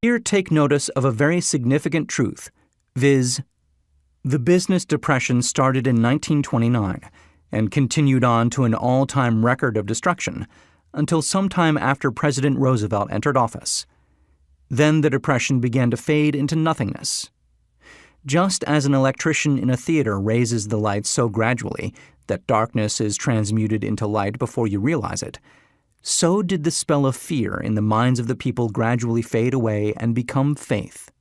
Here take notice of a very significant truth, viz., the business depression started in 1929 and continued on to an all-time record of destruction until sometime after President Roosevelt entered office. Then the depression began to fade into nothingness. Just as an electrician in a theater raises the lights so gradually that darkness is transmuted into light before you realize it, so did the spell of fear in the minds of the people gradually fade away and become faith.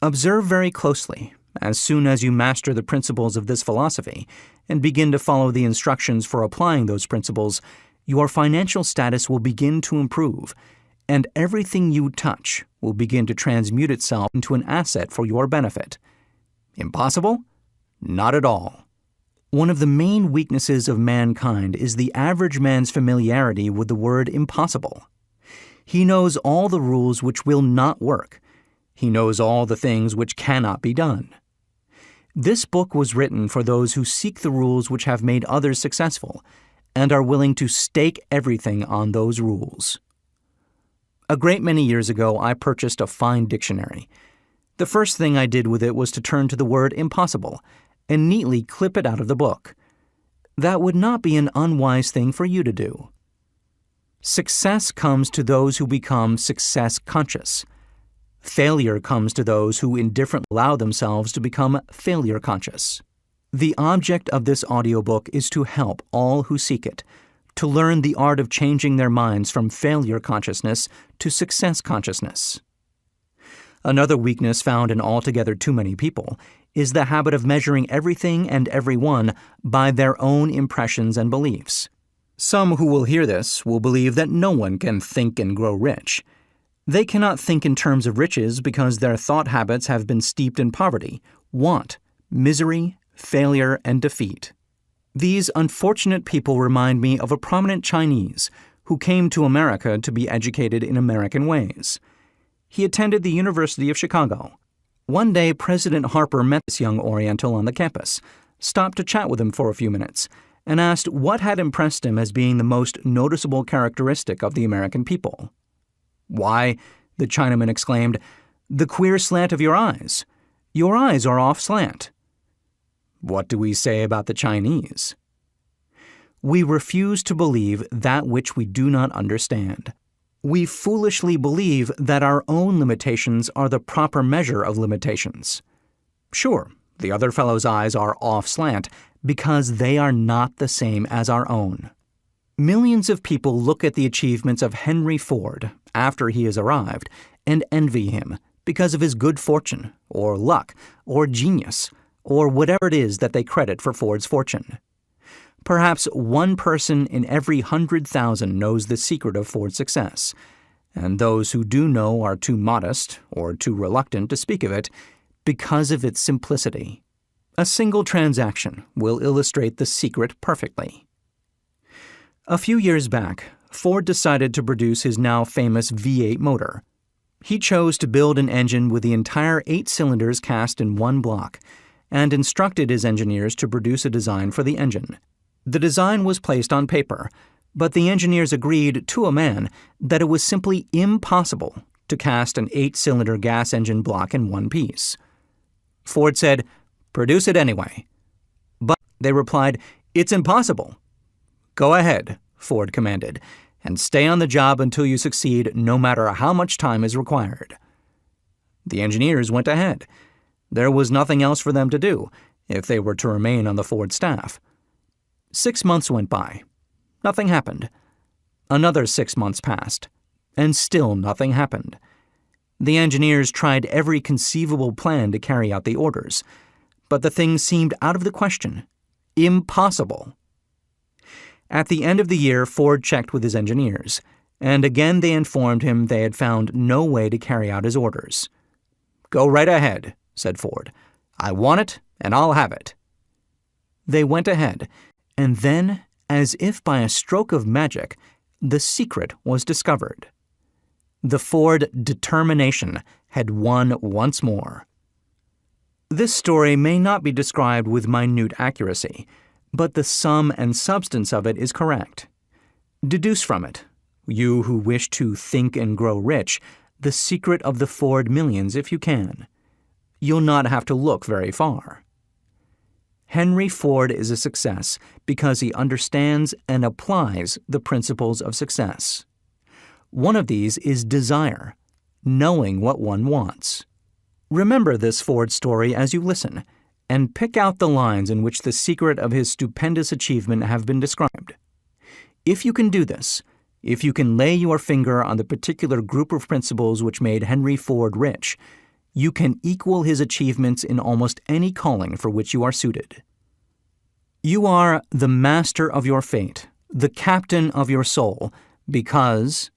Observe very closely. As soon as you master the principles of this philosophy and begin to follow the instructions for applying those principles, your financial status will begin to improve, and everything you touch will begin to transmute itself into an asset for your benefit. Impossible? Not at all. One of the main weaknesses of mankind is the average man's familiarity with the word impossible. He knows all the rules which will not work. He knows all the things which cannot be done. This book was written for those who seek the rules which have made others successful and are willing to stake everything on those rules. A great many years ago, I purchased a fine dictionary. The first thing I did with it was to turn to the word impossible and neatly clip it out of the book. That would not be an unwise thing for you to do. Success comes to those who become success conscious. Failure comes to those who indifferently allow themselves to become failure conscious. The object of this audiobook is to help all who seek it to learn the art of changing their minds from failure consciousness to success consciousness. Another weakness found in altogether too many people is the habit of measuring everything and everyone by their own impressions and beliefs. Some who will hear this will believe that no one can think and grow rich. They cannot think in terms of riches because their thought habits have been steeped in poverty, want, misery, failure, and defeat. These unfortunate people remind me of a prominent Chinese who came to America to be educated in American ways. He attended the University of Chicago. One day, President Harper met this young Oriental on the campus, stopped to chat with him for a few minutes, and asked what had impressed him as being the most noticeable characteristic of the American people. "Why," the Chinaman exclaimed, "the queer slant of your eyes. Your eyes are off slant." What do we say about the Chinese? We refuse to believe that which we do not understand. We foolishly believe that our own limitations are the proper measure of limitations. Sure, the other fellow's eyes are off slant because they are not the same as our own. Millions of people look at the achievements of Henry Ford after he has arrived and envy him because of his good fortune, or luck, or genius, or whatever it is that they credit for Ford's fortune. Perhaps one person in every 100,000 knows the secret of Ford's success, and those who do know are too modest or too reluctant to speak of it because of its simplicity. A single transaction will illustrate the secret perfectly. A few years back, Ford decided to produce his now famous V8 motor. He chose to build an engine with the entire 8 cylinders cast in one block, and instructed his engineers to produce a design for the engine. The design was placed on paper, but the engineers agreed to a man that it was simply impossible to cast an 8-cylinder gas engine block in one piece. Ford said, "Produce it anyway." But they replied, "It's impossible." "Go ahead," Ford commanded, "and stay on the job until you succeed, no matter how much time is required." The engineers went ahead. There was nothing else for them to do if they were to remain on the Ford staff. 6 months went by. Nothing happened. Another 6 months passed, and still nothing happened. The engineers tried every conceivable plan to carry out the orders, but the thing seemed out of the question. Impossible. At the end of the year, Ford checked with his engineers, and again they informed him they had found no way to carry out his orders. "Go right ahead," said Ford. "I want it, and I'll have it." They went ahead, and then, as if by a stroke of magic, the secret was discovered. The Ford determination had won once more. This story may not be described with minute accuracy, but the sum and substance of it is correct. Deduce from it, you who wish to think and grow rich, the secret of the Ford millions if you can. You'll not have to look very far. Henry Ford is a success because he understands and applies the principles of success. One of these is desire, knowing what one wants. Remember this Ford story as you listen, and pick out the lines in which the secret of his stupendous achievement have been described. If you can do this, if you can lay your finger on the particular group of principles which made Henry Ford rich, you can equal his achievements in almost any calling for which you are suited. You are the master of your fate, the captain of your soul, because